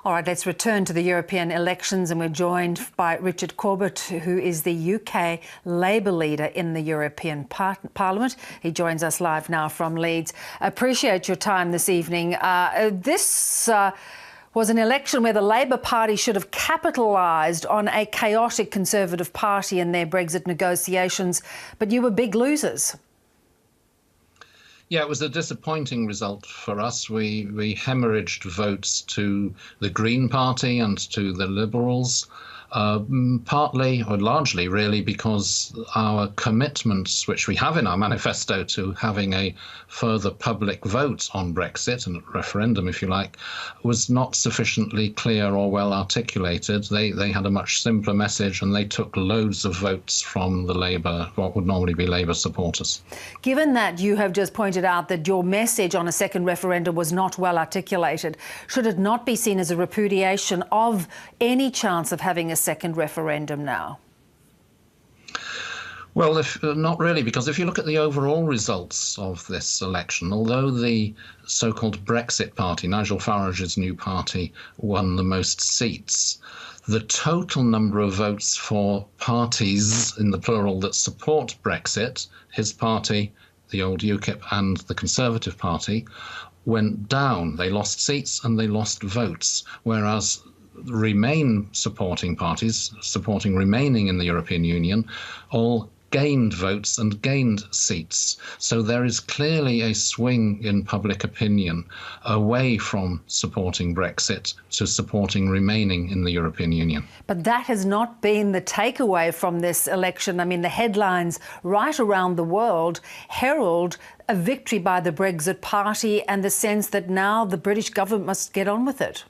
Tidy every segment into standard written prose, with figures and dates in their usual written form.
All right, let's return to the European elections, and we're joined by Richard Corbett, who is the UK Labour leader in the European Parliament. He joins us live now from Leeds. Appreciate your time this evening. This was an election where the Labour Party should have capitalised on a chaotic Conservative Party in their Brexit negotiations, but you were big losers. Yeah, it was a disappointing result for us. We hemorrhaged votes to the Green Party and to the Liberals, partly or largely really because our commitments, which we have in our manifesto to having a further public vote on Brexit, and a referendum if you like, was not sufficiently clear or well articulated. They had a much simpler message, and they took loads of votes from the Labour, what would normally be Labour supporters. Given that you have just pointed out that your message on a second referendum was not well articulated, should it not be seen as a repudiation of any chance of having a second referendum now? Well, not really, because if you look at the overall results of this election, although the so-called Brexit party, Nigel Farage's new party, won the most seats, the total number of votes for parties, in the plural, that support Brexit, his party, the old UKIP, and the Conservative Party, went down. They lost seats and they lost votes, whereas Remain supporting parties, supporting remaining in the European Union, all gained votes and gained seats. So there is clearly a swing in public opinion away from supporting Brexit to supporting remaining in the European Union. But that has not been the takeaway from this election. I mean, the headlines right around the world herald a victory by the Brexit party and the sense that now the British government must get on with it.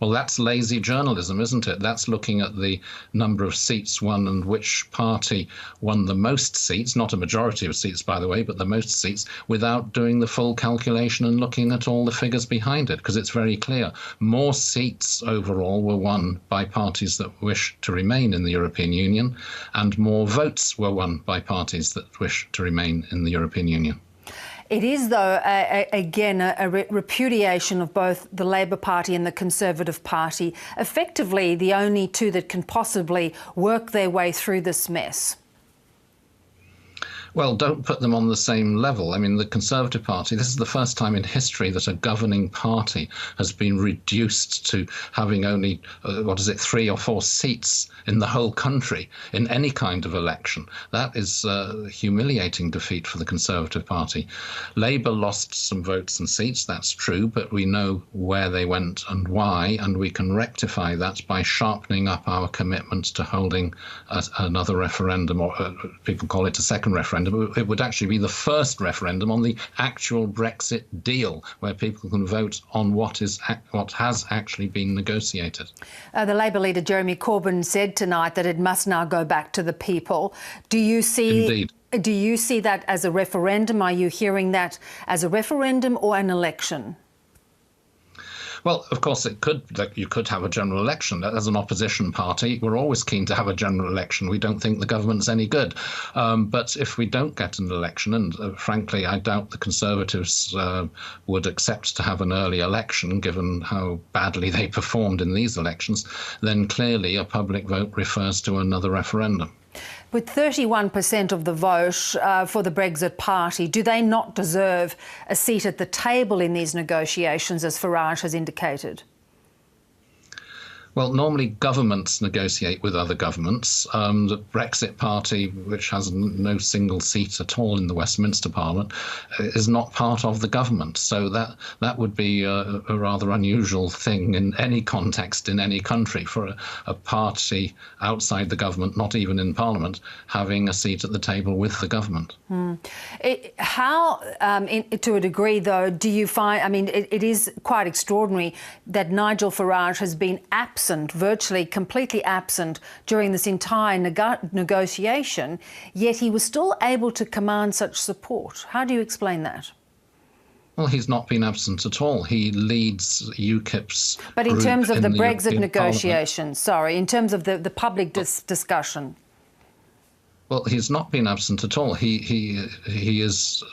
Well, that's lazy journalism, isn't it? That's looking at the number of seats won and which party won the most seats, not a majority of seats, by the way, but the most seats, without doing the full calculation and looking at all the figures behind it, because it's very clear. More seats overall were won by parties that wish to remain in the European Union, and more votes were won by parties that wish to remain in the European Union. It is, though, again, a repudiation of both the Labour Party and the Conservative Party, effectively the only two that can possibly work their way through this mess. Well, don't put them on the same level. I mean, the Conservative Party, this is the first time in history that a governing party has been reduced to having only, 3 or 4 seats in the whole country in any kind of election. That is a humiliating defeat for the Conservative Party. Labour lost some votes and seats, that's true, but we know where they went and why, and we can rectify that by sharpening up our commitment to holding another referendum, or people call it a second referendum. It would actually be the first referendum on the actual Brexit deal, where people can vote on what has actually been negotiated. The Labour leader Jeremy Corbett said tonight that it must now go back to the people. Do you see? Indeed. Do you see that as a referendum? Are you hearing that as a referendum or an election? Well, of course, you could have a general election. As an opposition party, we're always keen to have a general election. We don't think the government's any good. But if we don't get an election, and frankly, I doubt the Conservatives would accept to have an early election, given how badly they performed in these elections, then clearly a public vote refers to another referendum. With 31% of the vote for the Brexit party, do they not deserve a seat at the table in these negotiations, as Farage has indicated? Well, normally governments negotiate with other governments. The Brexit Party, which has no single seat at all in the Westminster Parliament, is not part of the government. So that would be a rather unusual thing in any context in any country, for a party outside the government, not even in Parliament, having a seat at the table with the government. How, to a degree, though, do you find, I mean, it is quite extraordinary that Nigel Farage has been absent, virtually completely absent during this entire negotiation, yet he was still able to command such support. How do you explain that? Well, he's not been absent at all. He leads UKIP's But in terms of the Brexit negotiations, sorry, in terms of the public discussion. Well, he's not been absent at all. He is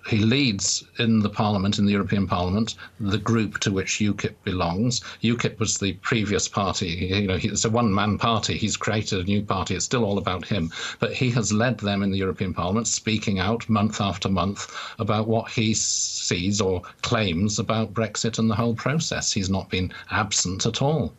He leads in the Parliament, in the European Parliament, the group to which UKIP belongs. UKIP was the previous party. It's a one-man party. He's created a new party. It's still all about him. But he has led them in the European Parliament, speaking out month after month about what he sees or claims about Brexit and the whole process. He's not been absent at all.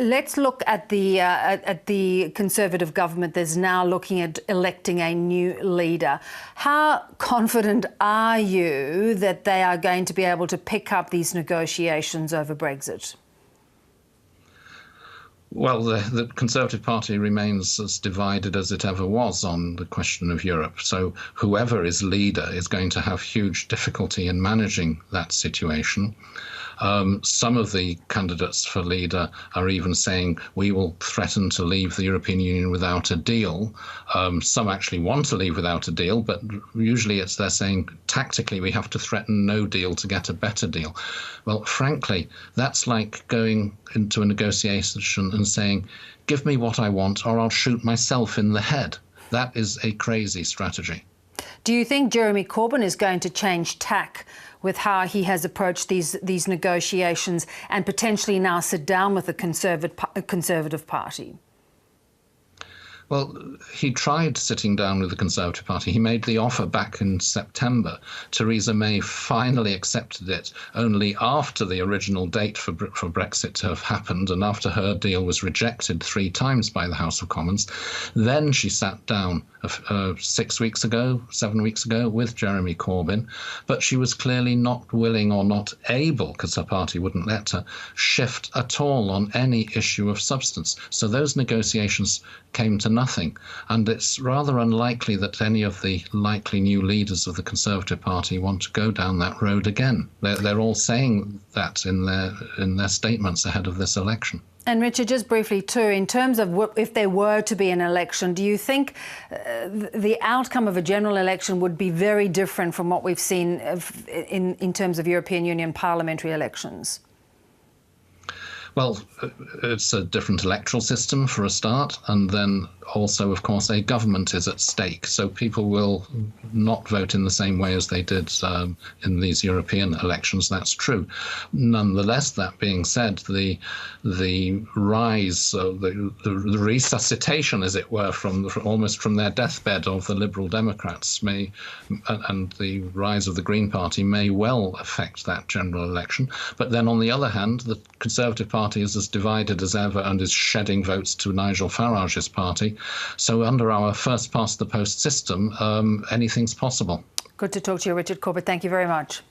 Let's look at the Conservative government that's now looking at electing a new leader. How confident are you that they are going to be able to pick up these negotiations over Brexit? Well, the Conservative Party remains as divided as it ever was on the question of Europe. So whoever is leader is going to have huge difficulty in managing that situation. Some of the candidates for leader are even saying we will threaten to leave the European Union without a deal. Some actually want to leave without a deal, but usually they're saying tactically we have to threaten no deal to get a better deal. Well, frankly, that's like going into a negotiation and saying, give me what I want or I'll shoot myself in the head. That is a crazy strategy. Do you think Jeremy Corbyn is going to change tack with how he has approached these negotiations and potentially now sit down with the Conservative Party? Well, he tried sitting down with the Conservative Party. He made the offer back in September. Theresa May finally accepted it only after the original date for Brexit to have happened and after her deal was rejected 3 times by the House of Commons. Then she sat down 7 weeks ago with Jeremy Corbyn, but she was clearly not willing or not able, because her party wouldn't let her, shift at all on any issue of substance. So those negotiations came to nothing, and it's rather unlikely that any of the likely new leaders of the Conservative Party want to go down that road again. They're all saying that in their statements ahead of this election. And Richard, just briefly too, in terms of if there were to be an election, do you think the outcome of a general election would be very different from what we've seen in terms of European Union parliamentary elections? Well, it's a different electoral system for a start, and then also, of course, a government is at stake. So people will not vote in the same way as they did in these European elections. That's true. Nonetheless, that being said, the rise, the resuscitation, as it were, almost from their deathbed of the Liberal Democrats and the rise of the Green Party may well affect that general election. But then, on the other hand, the Conservative Party is as divided as ever and is shedding votes to Nigel Farage's party. So under our first past the post system, anything's possible. Good to talk to you, Richard Corbett. Thank you very much.